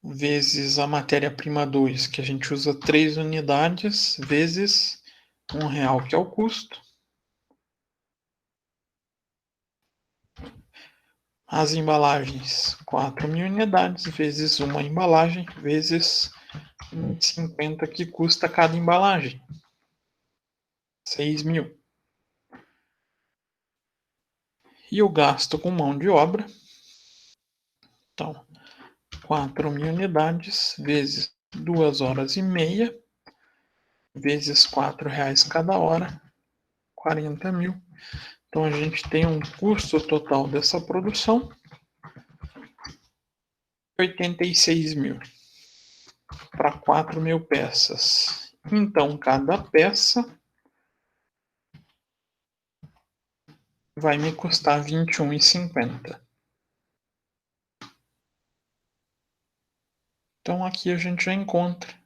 vezes a matéria-prima 2, que a gente usa 3 unidades, vezes R$1, que é o custo. As embalagens, 4.000 unidades, vezes uma embalagem, vezes R$1,50 que custa cada embalagem. 6.000. E o gasto com mão de obra, então, 4.000 unidades, vezes 2h30, vezes R$4 cada hora, 40.000. Então, a gente tem um custo total dessa produção de 86.000 para 4.000 peças. Então, cada peça vai me custar R$21,50. Então, aqui a gente já encontra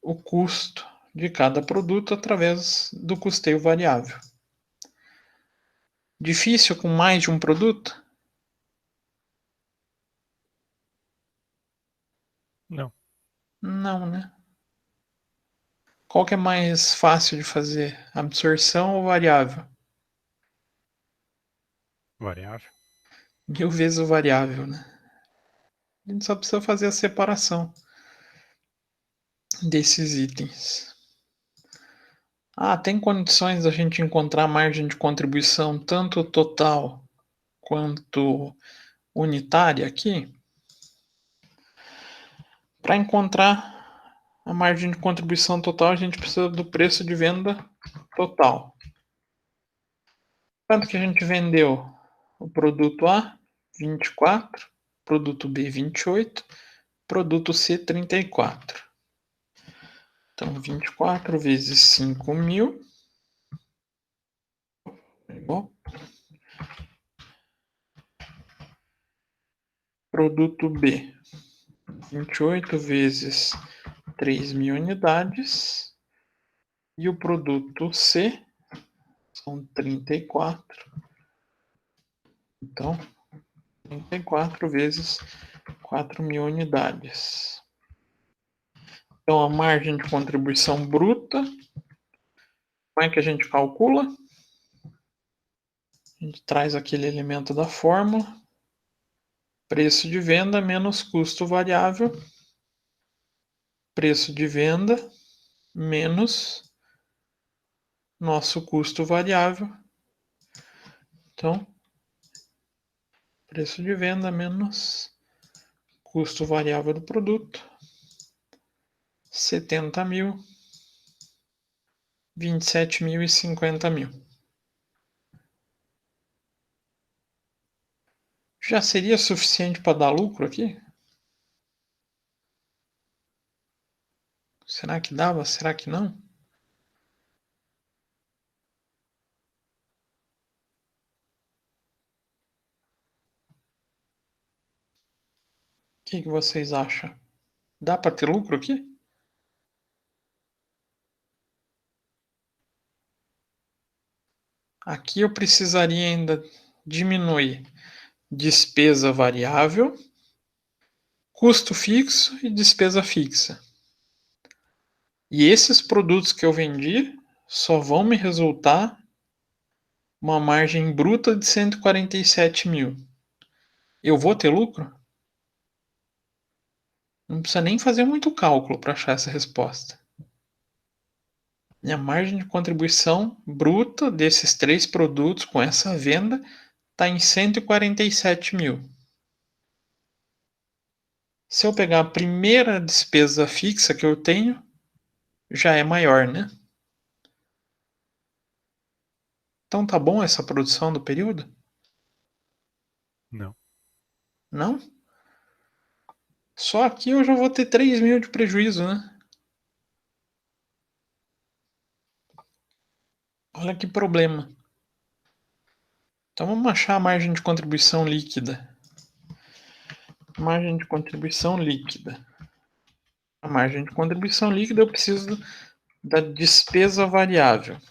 o custo de cada produto através do custeio variável. Difícil com mais de um produto? Não. Não, né? Qual que é mais fácil de fazer? Absorção ou variável? Variável. 1000 vezes o variável, né? A gente só precisa fazer a separação desses itens. Tem condições da gente encontrar margem de contribuição tanto total quanto unitária aqui? Para encontrar a margem de contribuição total, a gente precisa do preço de venda total. Quanto que a gente vendeu? O produto A, 24, produto B, 28, produto C, 34. Então, 24 vezes 5.000. Produto B, 28 vezes 3.000 unidades. E o produto C são 34 Então, 34 vezes 4.000 unidades. Então, a margem de contribuição bruta, como é que a gente calcula? A gente traz aquele elemento da fórmula, preço de venda menos custo variável, preço de venda menos nosso custo variável. Então, preço de venda menos custo variável do produto, 70.000, 27.000 e 50.000. Já seria suficiente para dar lucro aqui? Será que dava? Será que não? O que vocês acham? Dá para ter lucro aqui? Aqui eu precisaria ainda diminuir despesa variável, custo fixo e despesa fixa. E esses produtos que eu vendi só vão me resultar uma margem bruta de 147.000. Eu vou ter lucro? Não precisa nem fazer muito cálculo para achar essa resposta. Minha margem de contribuição bruta desses 3 produtos com essa venda está em 147.000. Se eu pegar a primeira despesa fixa que eu tenho, já é maior, né? Então tá bom essa produção do período? Não. Não? Só aqui eu já vou ter 3.000 de prejuízo, né? Olha que problema. Então vamos achar a margem de contribuição líquida. Margem de contribuição líquida. A margem de contribuição líquida eu preciso da despesa variável.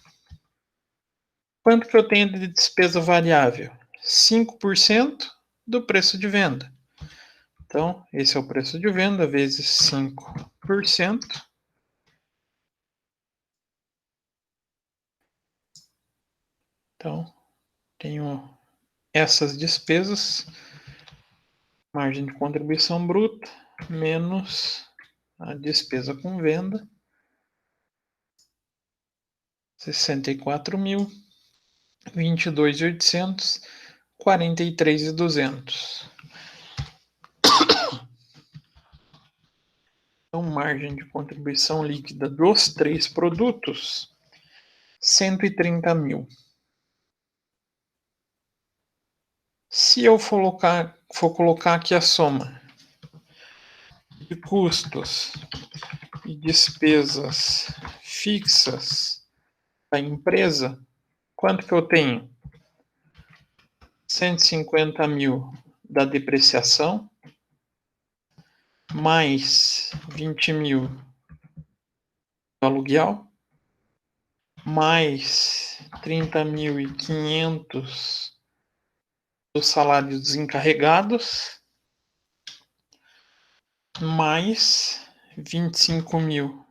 Quanto que eu tenho de despesa variável? 5% do preço de venda. Então, esse é o preço de venda vezes 5%. Então, tenho essas despesas, margem de contribuição bruta, menos a despesa com venda, 64.000, 22.800, 43.200. Então, margem de contribuição líquida dos 3 produtos, 130.000. Se eu for colocar aqui a soma de custos e despesas fixas da empresa, quanto que eu tenho? 150.000 da depreciação, mais 20.000 do aluguel, mais 30.500 dos salários dos encarregados, mais 25.000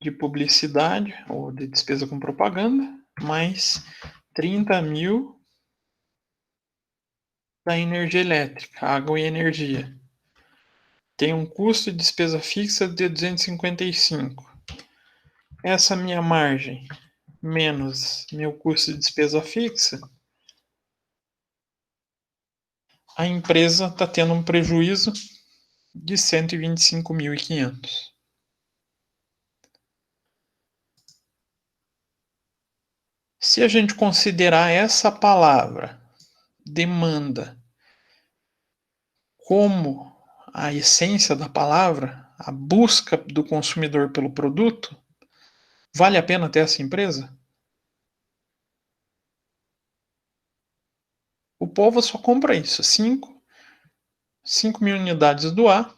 de publicidade ou de despesa com propaganda, mais 30.000 da energia elétrica, água e energia. Tem um custo de despesa fixa de 255. Essa minha margem menos meu custo de despesa fixa, a empresa está tendo um prejuízo de 125.500. Se a gente considerar essa palavra, demanda, como a essência da palavra, a busca do consumidor pelo produto, vale a pena ter essa empresa? O povo só compra isso, 5.000 unidades do A,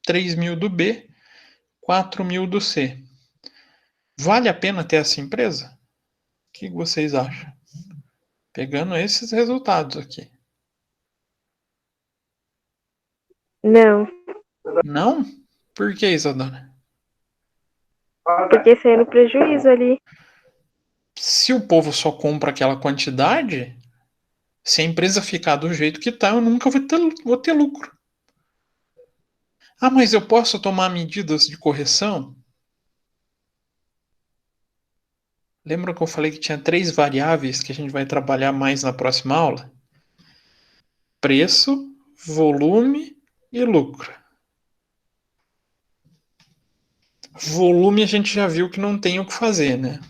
3.000 do B, 4.000 do C. Vale a pena ter essa empresa? O que vocês acham? Pegando esses resultados aqui. Não, Não? Por que, Isadora? porque saiu no prejuízo ali. Se o povo só compra aquela quantidade, se a empresa ficar do jeito que tá, eu nunca vou ter lucro. Ah, mas eu posso tomar medidas de correção? Lembra que eu falei que tinha 3 variáveis que a gente vai trabalhar mais na próxima aula? Preço, volume e lucro. Volume a gente já viu que não tem o que fazer, né?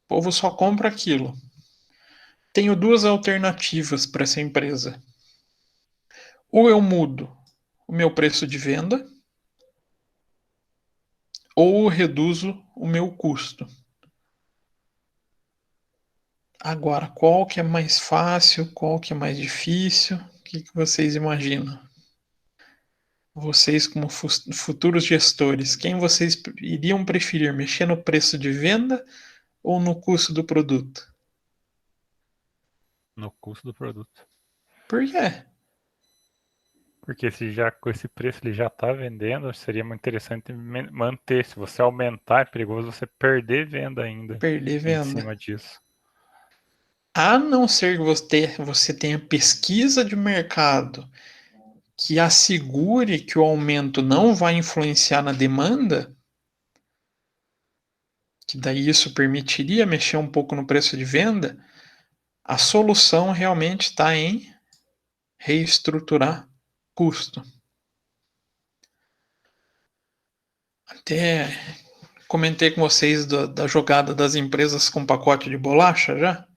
O povo só compra aquilo. Tenho 2 alternativas para essa empresa. Ou eu mudo o meu preço de venda, ou eu reduzo o meu custo. Agora, qual que é mais fácil, qual que é mais difícil? O que vocês imaginam? Vocês, como futuros gestores, quem vocês iriam preferir, mexer no preço de venda ou no custo do produto? No custo do produto. Por quê? Porque se já com esse preço ele já está vendendo, seria muito interessante manter. Se você aumentar, é perigoso você perder venda ainda Perder em venda. cima disso. A não ser que você tenha pesquisa de mercado que assegure que o aumento não vai influenciar na demanda, que daí isso permitiria mexer um pouco no preço de venda, a solução realmente está em reestruturar custo. Até comentei com vocês da jogada das empresas com pacote de bolacha já.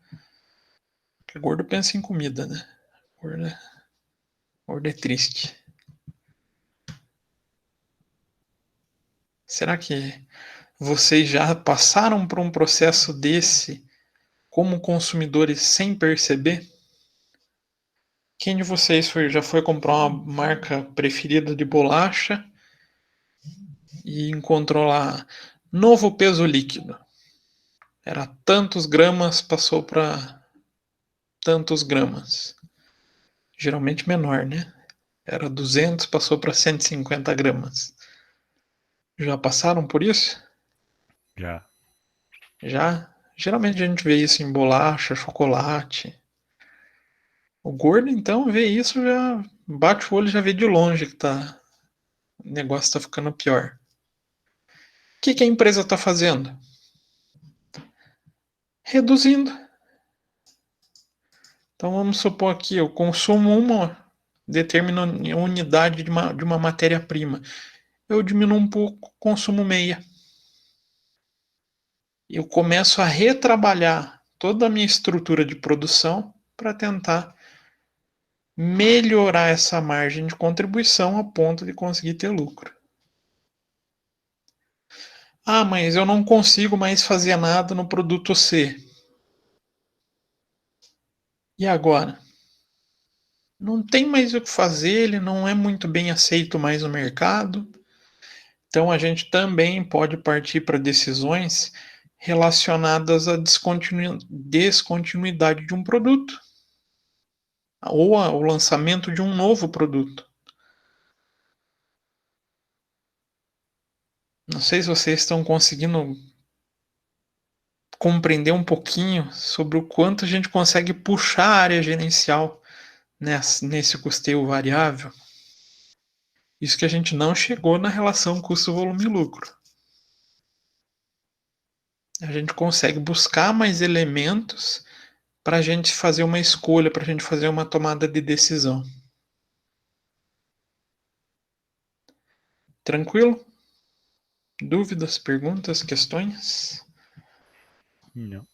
Porque gordo pensa em comida, né? Gordo é triste. Será que vocês já passaram por um processo desse como consumidores sem perceber? Quem de vocês já foi comprar uma marca preferida de bolacha e encontrou lá novo peso líquido? Era tantos gramas, passou para tantos gramas. Geralmente menor, né? Era 200, passou para 150 gramas. Já passaram por isso? Já. Já? Geralmente a gente vê isso em bolacha, chocolate. O gordo, então, vê isso, já bate o olho e já vê de longe que tá, o negócio está ficando pior. O que a empresa está fazendo? Reduzindo. Então vamos supor aqui, eu consumo uma determinada unidade de uma matéria-prima. Eu diminuo um pouco, consumo meia. Eu começo a retrabalhar toda a minha estrutura de produção para tentar melhorar essa margem de contribuição a ponto de conseguir ter lucro. Ah, mas eu não consigo mais fazer nada no produto C. E agora? Não tem mais o que fazer, ele não é muito bem aceito mais no mercado. Então a gente também pode partir para decisões relacionadas à descontinuidade de um produto ou ao lançamento de um novo produto. Não sei se vocês estão conseguindo compreender um pouquinho sobre o quanto a gente consegue puxar a área gerencial nesse custeio variável. Isso que a gente não chegou na relação custo, volume e lucro. A gente consegue buscar mais elementos para a gente fazer uma escolha, para a gente fazer uma tomada de decisão. Tranquilo? Dúvidas, perguntas, questões? Não,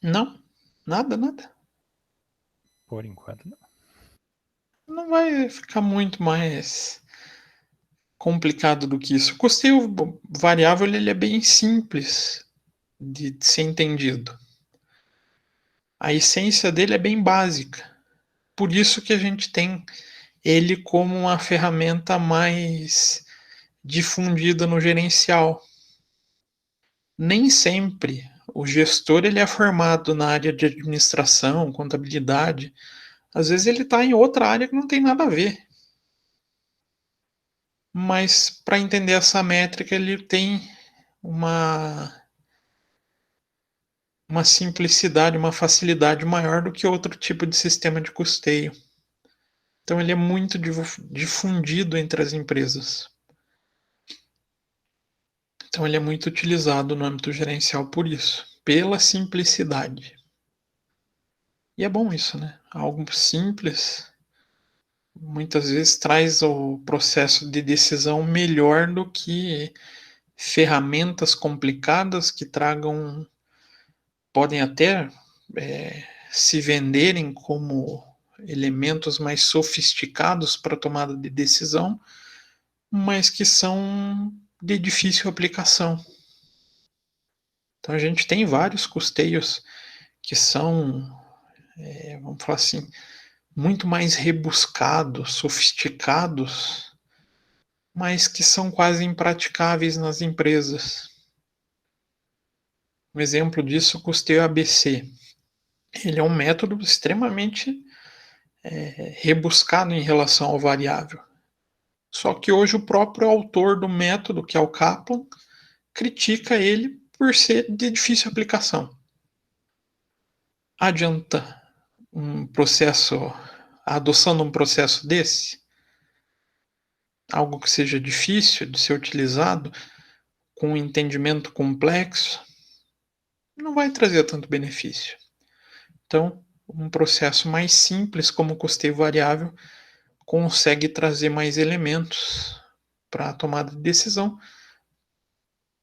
Não? Nada, nada. por enquanto não. Não vai ficar muito mais complicado do que isso. O custeio variável ele é bem simples de ser entendido. A essência dele é bem básica. Por isso que a gente tem ele como uma ferramenta mais difundida no gerencial. Nem sempre o gestor ele é formado na área de administração, contabilidade. Às vezes ele está em outra área que não tem nada a ver. Mas para entender essa métrica, ele tem uma simplicidade, uma facilidade maior do que outro tipo de sistema de custeio. Então ele é muito difundido entre as empresas. Então ele é muito utilizado no âmbito gerencial por isso, pela simplicidade. E é bom isso, né? Algo simples muitas vezes traz o processo de decisão melhor do que ferramentas complicadas que podem até se venderem como elementos mais sofisticados para tomada de decisão, mas que são de difícil aplicação. Então a gente tem vários custeios que são, vamos falar assim, muito mais rebuscados, sofisticados, mas que são quase impraticáveis nas empresas. Um exemplo disso é o custeio ABC. Ele é um método extremamente rebuscado em relação ao variável. Só que hoje o próprio autor do método, que é o Kaplan, critica ele por ser de difícil aplicação. Adianta a adoção de um processo desse? Algo que seja difícil de ser utilizado, com um entendimento complexo, não vai trazer tanto benefício. Então, um processo mais simples como o custeio variável consegue trazer mais elementos para a tomada de decisão,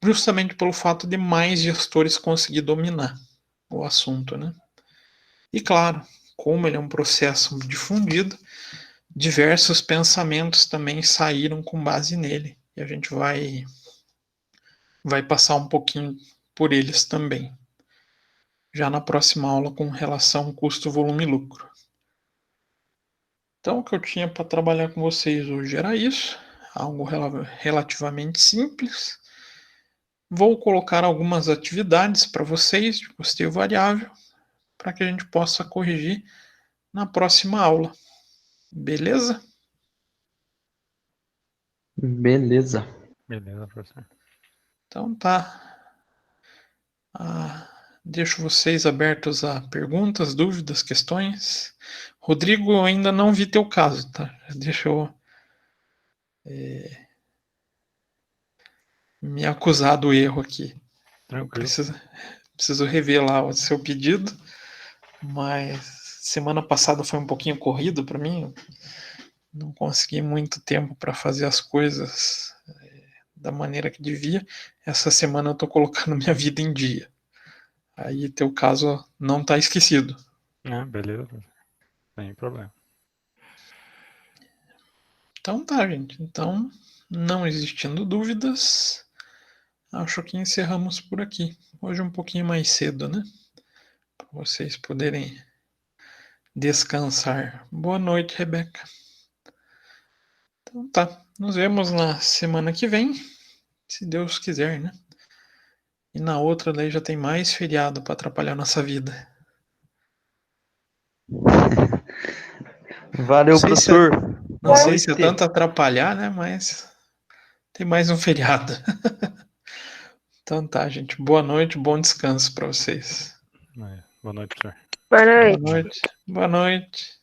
justamente pelo fato de mais gestores conseguir dominar o assunto, né? E claro, como ele é um processo difundido, diversos pensamentos também saíram com base nele. E a gente vai passar um pouquinho por eles também. Já na próxima aula com relação custo, volume e lucro. Então, o que eu tinha para trabalhar com vocês hoje era isso. Algo relativamente simples. Vou colocar algumas atividades para vocês de custeio variável, para que a gente possa corrigir na próxima aula. Beleza? Beleza. Beleza, professor. Então tá. Deixo vocês abertos a perguntas, dúvidas, questões. Rodrigo, eu ainda não vi teu caso, tá? Deixa eu me acusar do erro aqui. Eu Tranquilo. preciso rever lá o seu pedido, mas semana passada foi um pouquinho corrido para mim. Não consegui muito tempo para fazer as coisas da maneira que devia. Essa semana eu estou colocando minha vida em dia. Aí teu caso não está esquecido. Beleza, professor. Sem problema. Então tá, gente. Então, não existindo dúvidas, acho que encerramos por aqui. Hoje um pouquinho mais cedo, né? Para vocês poderem descansar. Boa noite, Rebeca. Então tá. Nos vemos na semana que vem, se Deus quiser, né? E na outra daí já tem mais feriado para atrapalhar nossa vida. Valeu, professor. Não sei se é tanto atrapalhar, né? Mas tem mais um feriado. Então tá, gente. Boa noite, bom descanso para vocês. Boa noite, professor. Boa noite. Boa noite. Boa noite.